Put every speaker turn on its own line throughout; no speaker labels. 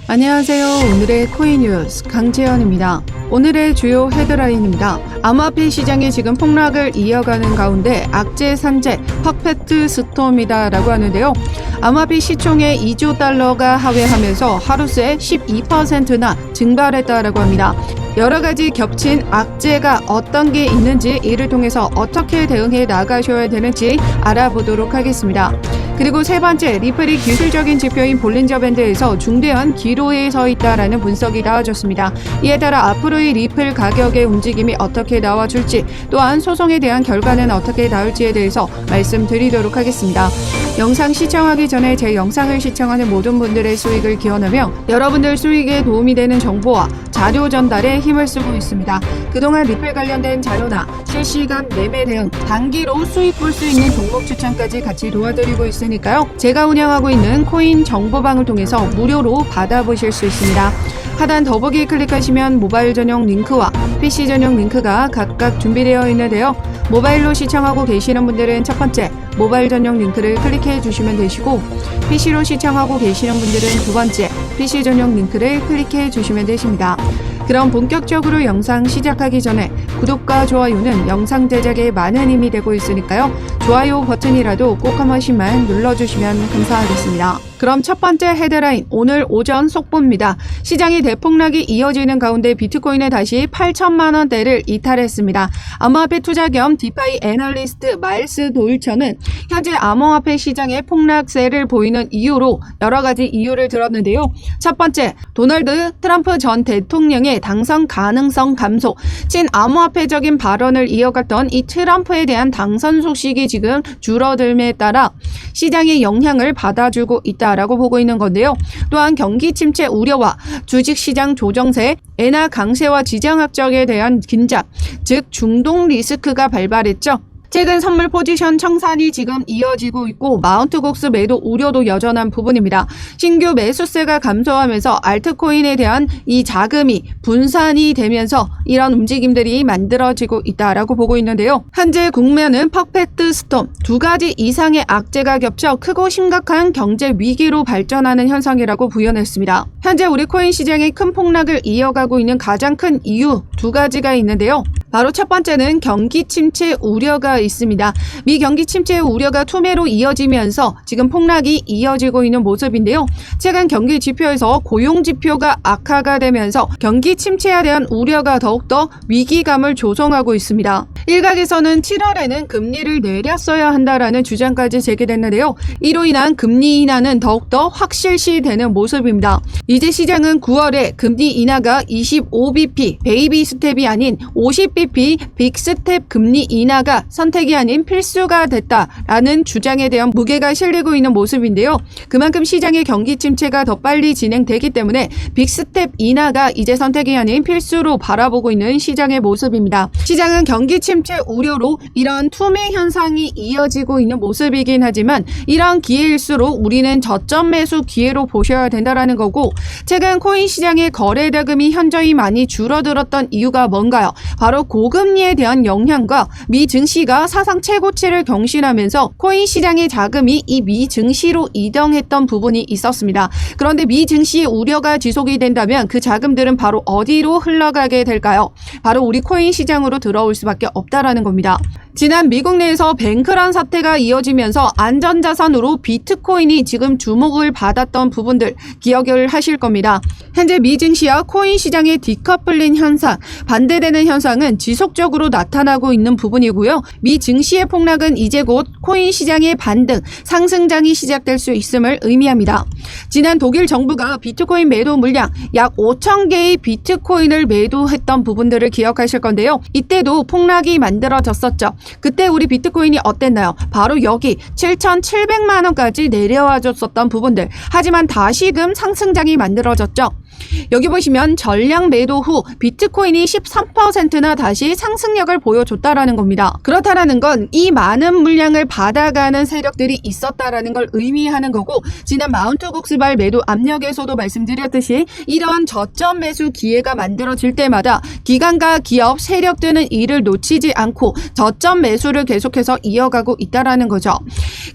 안녕하세요. 오늘의 코인 뉴스 강재현입니다. 오늘의 주요 헤드라인입니다. 암호화폐 시장이 지금 폭락을 이어가는 가운데 악재 산재 퍼펙트 스톰이다라고 하는데요. 암호화폐 시총의 2조 달러가 하회하면서 하루 새 12%나 증발했다라고 합니다. 여러 가지 겹친 악재가 어떤 게 있는지 이를 통해서 어떻게 대응해 나가셔야 되는지 알아보도록 하겠습니다. 그리고 세 번째, 리플이 기술적인 지표인 볼린저 밴드에서 중대한 기로에 서 있다라는 분석이 나와줬습니다. 이에 따라 앞으로의 리플 가격의 움직임이 어떻게 나와줄지, 또한 소송에 대한 결과는 어떻게 나올지에 대해서 말씀드리도록 하겠습니다. 영상 시청하기 전에 제 영상을 시청하는 모든 분들의 수익을 기원하며 여러분들 수익에 도움이 되는 정보와 자료 전달에 힘을 쓰고 있습니다. 그동안 리플 관련된 자료나 실시간 매매 대응, 단기로 수익 볼 수 있는 종목 추천까지 같이 도와드리고 있으니까요. 제가 운영하고 있는 코인 정보방을 통해서 무료로 받아보실 수 있습니다. 하단 더보기 클릭하시면 모바일 전용 링크와 PC 전용 링크가 각각 준비되어 있는데요. 모바일로 시청하고 계시는 분들은 첫 번째 모바일 전용 링크를 클릭해 주시면 되시고, PC로 시청하고 계시는 분들은 두 번째 PC 전용 링크를 클릭해 주시면 되십니다. 그럼 본격적으로 영상 시작하기 전에 구독과 좋아요는 영상 제작에 많은 힘이 되고 있으니까요. 좋아요 버튼이라도 꼭 한 번씩만 눌러주시면 감사하겠습니다. 그럼 첫 번째 헤드라인, 오늘 오전 속보입니다. 시장이 대폭락이 이어지는 가운데 비트코인에 다시 8천만 원대를 이탈했습니다. 암호화폐 투자 겸 디파이 애널리스트 마일스 도일처는 현재 암호화폐 시장의 폭락세를 보이는 이유로 여러 가지 이유를 들었는데요. 첫 번째, 도널드 트럼프 전 대통령의 당선 가능성 감소, 친암호화폐적인 발언을 이어갔던 이 트럼프에 대한 당선 소식이 지금 줄어들음에 따라 시장의 영향을 받아주고 있다라고 보고 있는 건데요. 또한 경기 침체 우려와 주식시장 조정세, 엔화 강세와 지정 확정에 대한 긴장, 즉 중동 리스크가 발발했죠. 최근 선물 포지션 청산이 지금 이어지고 있고 마운트곡스 매도 우려도 여전한 부분입니다. 신규 매수세가 감소하면서 알트코인에 대한 이 자금이 분산이 되면서 이런 움직임들이 만들어지고 있다라고 보고 있는데요. 현재 국면은 퍼펙트 스톰, 두 가지 이상의 악재가 겹쳐 크고 심각한 경제 위기로 발전하는 현상이라고 부연했습니다. 현재 우리 코인 시장의 큰 폭락을 이어가고 있는 가장 큰 이유 두 가지가 있는데요. 바로 첫 번째는 경기 침체 우려가 있습니다. 미 경기 침체 우려가 투매로 이어지면서 지금 폭락이 이어지고 있는 모습인데요. 최근 경기 지표에서 고용 지표가 악화가 되면서 경기 침체에 대한 우려가 더욱더 위기감을 조성하고 있습니다. 일각에서는 7월에는 금리를 내렸어야 한다라는 주장까지 제기됐는데요. 이로 인한 금리 인하는 더욱더 확실시되는 모습입니다. 이제 시장은 9월에 금리 인하가 25bp, 베이비 스텝이 아닌 50bp 빅스텝 금리 인하가 선택이 아닌 필수가 됐다라는 주장에 대한 무게가 실리고 있는 모습인데요. 그만큼 시장의 경기 침체가 더 빨리 진행되기 때문에 빅스텝 인하가 이제 선택이 아닌 필수로 바라보고 있는 시장의 모습입니다. 시장은 경기 침체 우려로 이러한 투매 현상이 이어지고 있는 모습이긴 하지만 이러한 기회일수록 우리는 저점 매수 기회로 보셔야 된다라는 거고, 최근 코인 시장의 거래 대금이 현저히 많이 줄어들었던 이유가 뭔가요? 바로 고금리에 대한 영향과 미 증시가 사상 최고치를 경신하면서 코인 시장의 자금이 이 미 증시로 이동했던 부분이 있었습니다. 그런데 미 증시의 우려가 지속이 된다면 그 자금들은 바로 어디로 흘러가게 될까요? 바로 우리 코인 시장으로 들어올 수밖에 없다라는 겁니다. 지난 미국 내에서 뱅크런 사태가 이어지면서 안전자산으로 비트코인이 지금 주목을 받았던 부분들 기억을 하실 겁니다. 현재 미 증시와 코인 시장의 디커플링 현상, 반대되는 현상은 지속적으로 나타나고 있는 부분이고요. 미 증시의 폭락은 이제 곧 코인 시장의 반등, 상승장이 시작될 수 있음을 의미합니다. 지난 독일 정부가 비트코인 매도 물량 약 5천 개의 비트코인을 매도했던 부분들을 기억하실 건데요. 이때도 폭락이 만들어졌었죠. 그때 우리 비트코인이 어땠나요? 바로 여기 7,700만 원까지 내려와 줬었던 부분들. 하지만 다시금 상승장이 만들어졌죠. 여기 보시면 전량 매도 후 비트코인이 13%나 다시 상승력을 보여줬다라는 겁니다. 그렇다라는 건 이 많은 물량을 받아가는 세력들이 있었다라는 걸 의미하는 거고, 지난 마운트 국스발 매도 압력에서도 말씀드렸듯이 이러한 저점 매수 기회가 만들어질 때마다 기관과 기업, 세력들은 이를 놓치지 않고 저점 매수를 계속해서 이어가고 있다라는 거죠.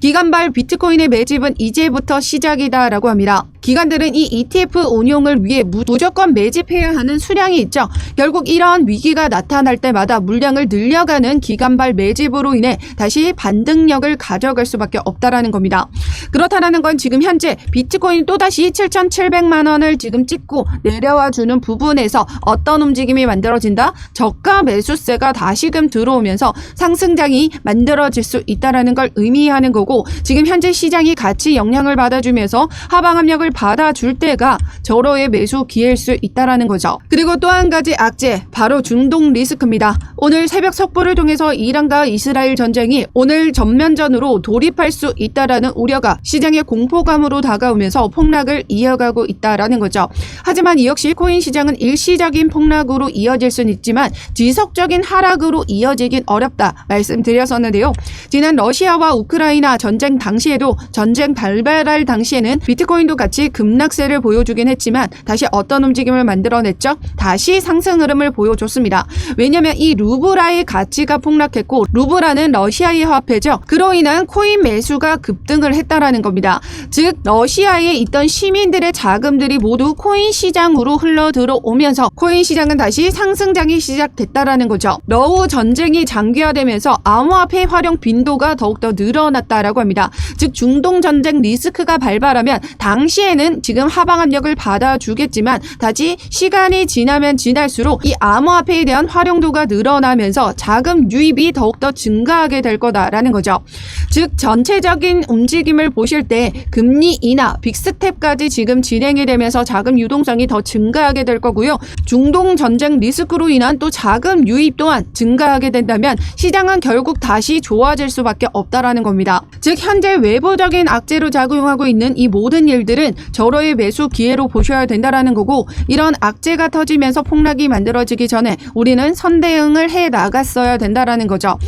기관발 비트코인의 매집은 이제부터 시작이다라고 합니다. 기관들은 이 ETF 운용을 위해 무조건 매집해야 하는 수량이 있죠. 결국 이러한 위기가 나타날 때마다 물량을 늘려가는 기관발 매집으로 인해 다시 반등력을 가져갈 수밖에 없다라는 겁니다. 그렇다라는 건 지금 현재 비트코인 또다시 7,700만 원을 지금 찍고 내려와 주는 부분에서 어떤 움직임이 만들어진다? 저가 매수세가 다시금 들어오면서 상승장이 만들어질 수 있다라는 걸 의미하는 거고, 지금 현재 시장이 같이 영향을 받아주면서 하방 압력을 받아줄 때가 절호의 매수 기회일 수 있다라는 거죠. 그리고 또 한 가지 악재, 바로 중동 리스크입니다. 오늘 새벽 속보를 통해서 이란과 이스라엘 전쟁이 오늘 전면전으로 돌입할 수 있다라는 우려가 시장의 공포감으로 다가오면서 폭락을 이어가고 있다라는 거죠. 하지만 이 역시 코인 시장은 일시적인 폭락으로 이어질 수는 있지만 지속적인 하락으로 이어지긴 어렵다 말씀드렸었는데요. 지난 러시아와 우크라이나 전쟁 당시에도 전쟁 발발할 당시에는 비트코인도 같이 급락세를 보여주긴 했지만 다시 어떤 움직임을 만들어냈죠? 다시 상승 흐름을 보여줬습니다. 왜냐하면 이 루블화의 가치가 폭락했고, 루블화는 러시아의 화폐죠. 그로 인한 코인 매수가 급등을 했다라는 겁니다. 즉 러시아에 있던 시민들의 자금들이 모두 코인 시장으로 흘러 들어오면서 코인 시장은 다시 상승장이 시작됐다라는 거죠. 러우 전쟁이 장기화되면서 암호화폐 활용 빈도가 더욱더 늘어났다라고 합니다. 즉 중동 전쟁 리스크가 발발하면 당시에는 지금 하방 압력을 받아주겠지만 다시 시간이 지나면 지날수록 이 암호화폐에 대한 활용도가 늘어나면서 자금 유입이 더욱더 증가하게 될 거다라는 거죠. 즉 전체적인 움직임을 보실 때 금리 인하, 빅스텝까지 지금 진행이 되면서 자금 유동성이 더 증가하게 될 거고요. 중동 전쟁 리스크로 인한 또 자금 유입 또한 증가하게 된다면 시장은 결국 다시 좋아질 수밖에 없다라는 겁니다. 즉 현재 외부적인 악재로 작용하고 있는 이 모든 일들은 절호의 매수 기회로 보셔야 된다라는 거고, 이런 악재가 터지면서 폭락이 만들어지기 전에 우리는 선대응을 해 나갔어야 된다라는 거죠.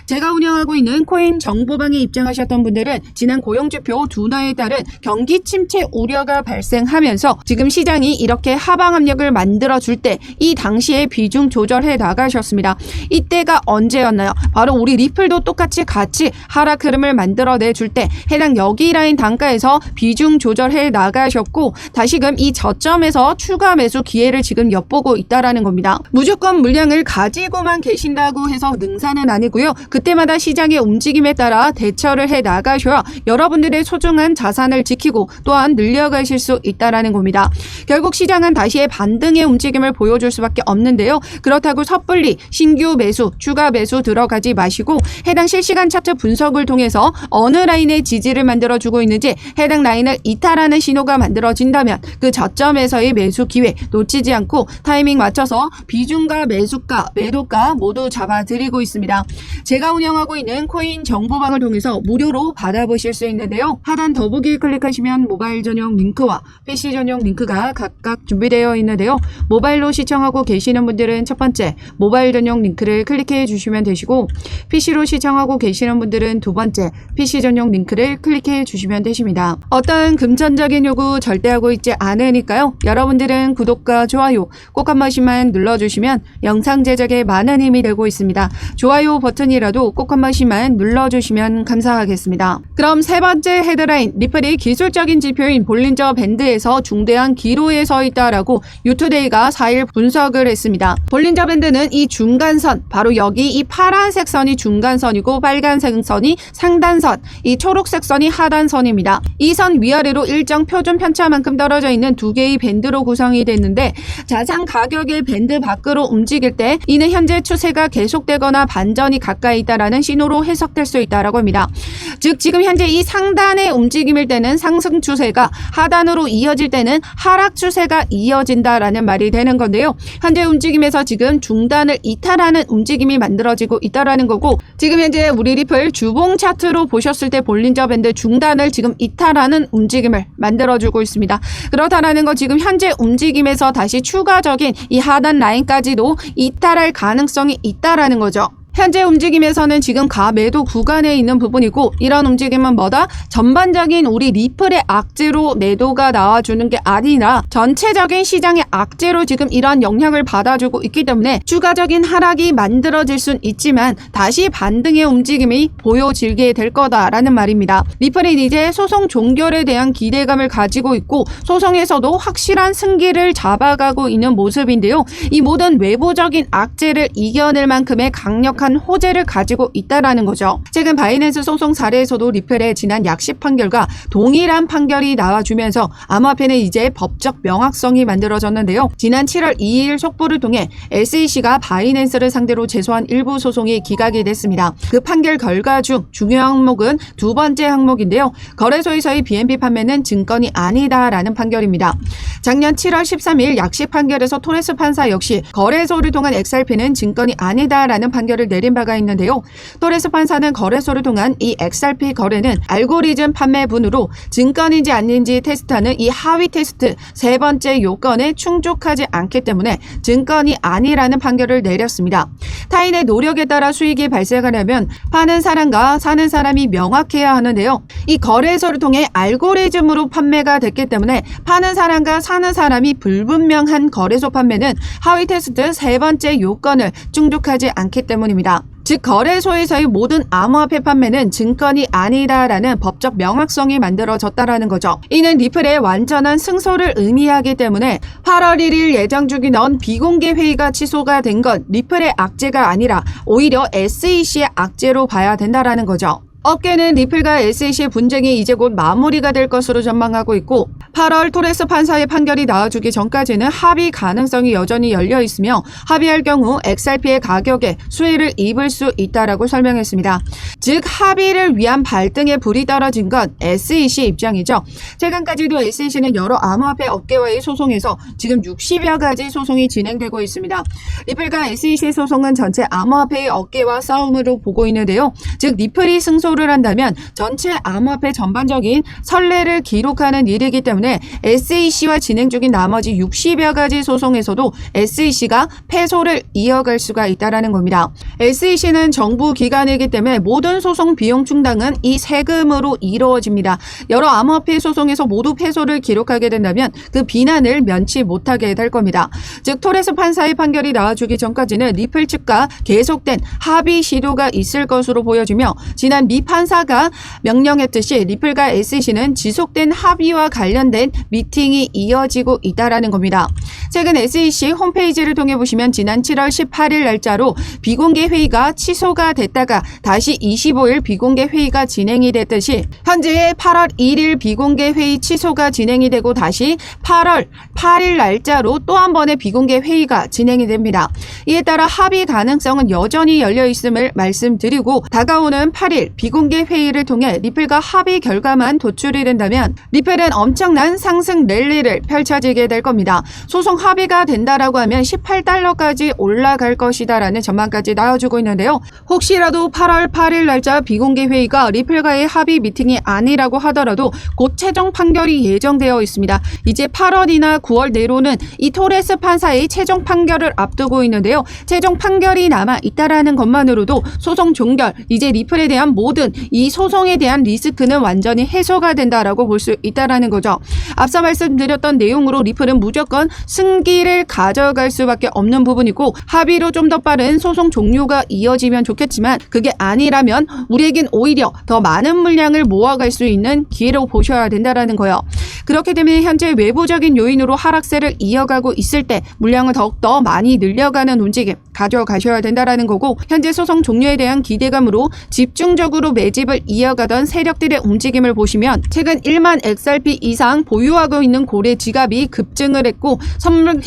제가 운영하고 있는 코인 정보방에 입장하셨던 분들은 지난 고용지표 둔화에 따른 경기 침체 우려가 발생하면서 지금 시장이 이렇게 하방 압력을 만들어줄 때 이 당시에 비중 조절해 나가셨습니다. 이때가 언제였나요? 바로 우리 리플도 똑같이 같이 하락 흐름을 만들어내줄 때 해당 여기 라인 단가에서 비중 조절해 나가셨고, 다시금 이 저점에서 추가 매수 기회를 지금 엿보고 있다라는 겁니다. 무조건 물량을 가지고만 계신다고 해서 능사는 아니고요. 그때마다 시장의 움직임에 따라 대처를 해 나가셔야 여러분들의 소중한 자산을 지키고 또한 늘려가실 수 있다라는 겁니다. 결국 시장은 다시의 반등의 움직임을 보여줄 수밖에 없는데요. 그렇다고 섣불리 신규 매수, 추가 매수 들어가지 마시고 해당 실시간 차트 분석을 통해서 어느 라인의 지지를 만들어주고 있는지 해당 라인을 이탈하는 신호가 만들어진다면 그 저점에서의 매수 기회 놓치지 않고 타이밍 맞춰서 비중가, 매수가, 매도가 모두 잡아드리고 있습니다. 제가 운영하고 있는 코인 정보방을 통해서 무료로 받아보실 수 있는데요. 하단 더보기 클릭하시면 모바일 전용 링크와 PC 전용 링크가 각각 준비되어 있는데요. 모바일로 시청하고 계시는 분들은 첫 번째 모바일 전용 링크를 클릭해 주시면 되시고, PC로 시청하고 계시는 분들은 두 번째 PC 전용 링크를 클릭해 주시면 되십니다. 어떤 금전적인 요구 절대 하고 있지 않으니까요. 여러분들은 구독과 좋아요 꼭 한 번씩만 눌러주시면 영상 제작에 많은 힘이 되고 있습니다. 좋아요 버튼이라도 꼭 한 번씩만 눌러주시면 감사하겠습니다. 그럼 세 번째 헤드라인, 리플이 기술적인 지표인 볼린저 밴드에서 중대한 기로에 서 있다라고 유투데이가 4일 분석을 했습니다. 볼린저 밴드는 이 중간선, 바로 여기 이 파란색 선이 중간선이고 빨간색 선이 상단선, 이 초록색 선이 하단선입니다. 이 선 위아래로 일정 표준 편차만큼 떨어져 있는 두 개의 밴드로 구성이 됐는데, 자산 가격의 밴드 밖으로 움직일 때 이는 현재 추세가 계속되거나 반전이 가까이 있다라는 신호로 해석될 수 있다라고 합니다. 즉 지금 현재 이 상단의 움직임일 때는 상승 추세가, 하단으로 이어질 때는 하락 추세가 이어진다라는 말이 되는 건데요. 현재 움직임에서 지금 중단을 이탈하는 움직임이 만들어지고 있다라는 거고, 지금 현재 우리 리플 주봉 차트로 보셨을 때 볼린저 밴드 중단을 지금 이탈하는 움직임을 만들어주고 있습니다. 그렇다라는 거 지금 지금 현재 움직임에서 다시 추가적인 이 하단 라인까지도 이탈할 가능성이 있다라는 거죠. 현재 움직임에서는 지금 가매도 구간에 있는 부분이고, 이런 움직임은 뭐다? 전반적인 우리 리플의 악재로 매도가 나와주는 게 아니라 전체적인 시장의 악재로 지금 이런 영향을 받아주고 있기 때문에 추가적인 하락이 만들어질 순 있지만 다시 반등의 움직임이 보여지게 될 거다라는 말입니다. 리플은 이제 소송 종결에 대한 기대감을 가지고 있고 소송에서도 확실한 승기를 잡아가고 있는 모습인데요. 이 모든 외부적인 악재를 이겨낼 만큼의 강력한 호재를 가지고 있다라는 거죠. 최근 바이낸스 소송 사례에서도 리플의 지난 약식 판결과 동일한 판결이 나와주면서 암호화폐는 이제 법적 명확성이 만들어졌는데요. 지난 7월 2일 속보를 통해 SEC가 바이낸스를 상대로 제소한 일부 소송이 기각이 됐습니다. 그 판결 결과 중 중요한 항목은 두 번째 항목인데요. 거래소에서의 BNB 판매는 증권이 아니다라는 판결입니다. 작년 7월 13일 약식 판결에서 토레스 판사 역시 거래소를 통한 XRP는 증권이 아니다라는 판결을 내린 바가 있는데요. 토레스 판사는 거래소를 통한 이 XRP 거래는 알고리즘 판매분으로 증권인지 아닌지 테스트하는 이 하위 테스트 세 번째 요건에 충족하지 않기 때문에 증권이 아니라는 판결을 내렸습니다. 타인의 노력에 따라 수익이 발생하려면 파는 사람과 사는 사람이 명확해야 하는데요. 이 거래소를 통해 알고리즘으로 판매가 됐기 때문에 파는 사람과 사는 사람이 불분명한 거래소 판매는 하위 테스트 세 번째 요건을 충족하지 않기 때문입니다. 즉 거래소에서의 모든 암호화폐 판매는 증권이 아니다라는 법적 명확성이 만들어졌다라는 거죠. 이는 리플의 완전한 승소를 의미하기 때문에 8월 1일 예정 중이던 비공개 회의가 취소가 된 건 리플의 악재가 아니라 오히려 SEC의 악재로 봐야 된다라는 거죠. 업계는 리플과 SEC의 분쟁이 이제 곧 마무리가 될 것으로 전망하고 있고 8월 토레스 판사의 판결이 나와주기 전까지는 합의 가능성이 여전히 열려 있으며 합의할 경우 XRP의 가격에 수혜를 입을 수 있다라고 설명했습니다. 즉 합의를 위한 발등에 불이 떨어진 건 SEC 입장이죠. 최근까지도 SEC는 여러 암호화폐 업계와의 소송에서 지금 60여 가지 소송이 진행되고 있습니다. 리플과 SEC 소송은 전체 암호화폐의 업계와 싸움으로 보고 있는데요. 즉 리플이 승소 를 한다면 전체 암호화폐 전반적인 선례를 기록하는 일이기 때문에 SEC와 진행 중인 나머지 60여 가지 소송에서도 SEC가 패소를 이어갈 수가 있다는 겁니다. SEC는 정부 기관이기 때문에 모든 소송 비용 충당은 이 세금으로 이루어집니다. 여러 암호화폐 소송에서 모두 패소를 기록하게 된다면 그 비난을 면치 못하게 될 겁니다. 즉 토레스 판사의 판결이 나와주기 전까지는 리플 측과 계속된 합의 시도가 있을 것으로 보여지며 지난 미 판사가 명령했듯이 리플과 SEC는 지속된 합의와 관련된 미팅이 이어지고 있다는 겁니다. 최근 SEC 홈페이지를 통해 보시면 지난 7월 18일 날짜로 비공개 회의가 취소가 됐다가 다시 25일 비공개 회의가 진행이 됐듯이 현재의 8월 1일 비공개 회의 취소가 진행이 되고 다시 8월 8일 날짜로 또 한 번의 비공개 회의가 진행이 됩니다. 이에 따라 합의 가능성은 여전히 열려 있음을 말씀드리고 다가오는 8일 비공개 회의를 통해 리플과 합의 결과만 도출이 된다면 리플은 엄청난 상승 랠리를 펼쳐지게 될 겁니다. 소송 합의가 된다라고 하면 18달러까지 올라갈 것이다라는 전망까지 나와주고 있는데요. 혹시라도 8월 8일 날짜 비공개 회의가 리플과의 합의 미팅이 아니라고 하더라도 곧 최종 판결이 예정되어 있습니다. 이제 8월이나 9월 내로는 이 토레스 판사의 최종 판결을 앞두고 있는데요. 최종 판결이 남아 있다라는 것만으로도 소송 종결, 이제 리플에 대한 모든 이 소송에 대한 리스크는 완전히 해소가 된다라고 볼 수 있다라는 거죠. 앞서 말씀드렸던 내용으로 리플은 무조건 승기를 가져갈 수밖에 없는 부분이고 합의로 좀 더 빠른 소송 종료가 이어지면 좋겠지만 그게 아니라면 우리에겐 오히려 더 많은 물량을 모아갈 수 있는 기회로 보셔야 된다라는 거예요. 그렇기 때문에 현재 외부적인 요인으로 하락세를 이어가고 있을 때 물량을 더욱더 많이 늘려가는 움직임 가져가셔야 된다라는 거고 현재 소송 종료에 대한 기대감으로 집중적으로 매집을 이어가던 세력들의 움직임을 보시면 최근 1만 XRP 이상 보유하고 있는 고래 지갑이 급증을 했고 선물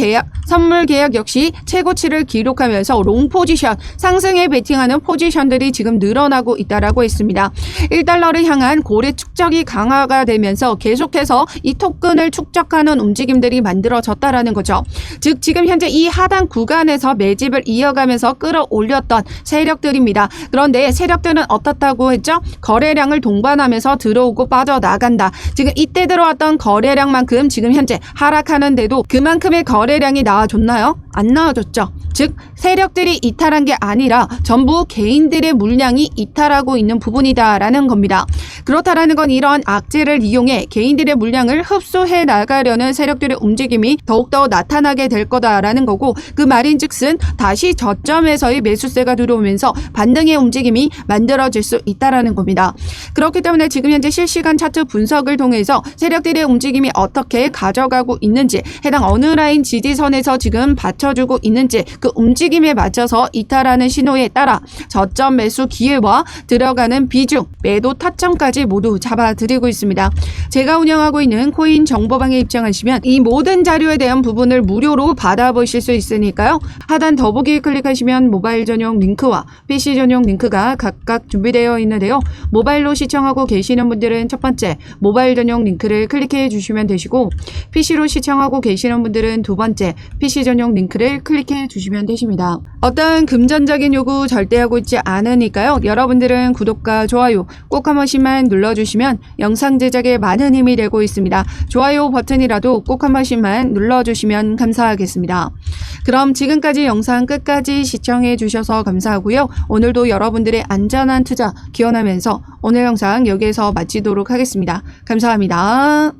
계약 역시 최고치를 기록하면서 롱 포지션, 상승에 베팅하는 포지션들이 지금 늘어나고 있다라고 했습니다. 1달러를 향한 고래 축적이 강화가 되면서 계속해서 이 토큰을 축적하는 움직임들이 만들어졌다라는 거죠. 즉 지금 현재 이 하단 구간에서 매집을 이어가면서 끌어올렸던 세력들입니다. 그런데 세력들은 어떻다고 했죠? 거래량을 동반하면서 들어오고 빠져나간다. 지금 이때 들어왔던 거래량만큼 지금 현재 하락하는데도 그만큼의 거래량이 나와줬나요? 안 나와줬죠. 즉 세력들이 이탈한 게 아니라 전부 개인들의 물량이 이탈하고 있는 부분이다라는 겁니다. 그렇다라는 건 이런 악재를 이용해 개인들의 물량을 흡수해 나가려는 세력들의 움직임이 더욱더 나타나게 될 거다라는 거고, 그 말인즉슨 다시 저점에서의 매수세가 들어오면서 반등의 움직임이 만들어질 수 있다라는 겁니다. 그렇기 때문에 지금 현재 실시간 차트 분석을 통해서 세력들의 움직임이 어떻게 가져가고 있는지, 해당 어느 라인 지지선에서 지금 받쳐주고 있는지 그 움직임에 맞춰서 이탈하는 신호에 따라 저점 매수 기회와 들어가는 비중, 매도 타점까지 모두 잡아드리고 있습니다. 제가 운영하고 있는 코인 정보방에 입장하시면 이 모든 자료에 대한 부분을 무료로 받아보실 수 있으니까요. 하단 더보기 클릭하시면 모바일 전용 링크와 PC 전용 링크가 각각 준비되어 있는데요. 모바일로 시청하고 계시는 분들은 첫 번째 모바일 전용 링크를 클릭해 주시면 되시고, PC로 시청하고 계시는 분들은 두 번째 PC 전용 링크를 클릭해 주시면 되십니다. 어떤 금전적인 요구 절대 하고 있지 않으니까요. 여러분들은 구독과 좋아요 꼭 한 번씩만 눌러주시면 영상 제작에 많은 힘이 되고 있습니다. 좋아요 버튼이라도 꼭 한 번씩만 눌러주시면 감사하겠습니다. 그럼 지금까지 영상 끝까지 시청해 주셔서 감사하고요. 오늘도 여러분들의 안전한 투자 기원하면서 오늘 영상 여기에서 마치도록 하겠습니다. 감사합니다.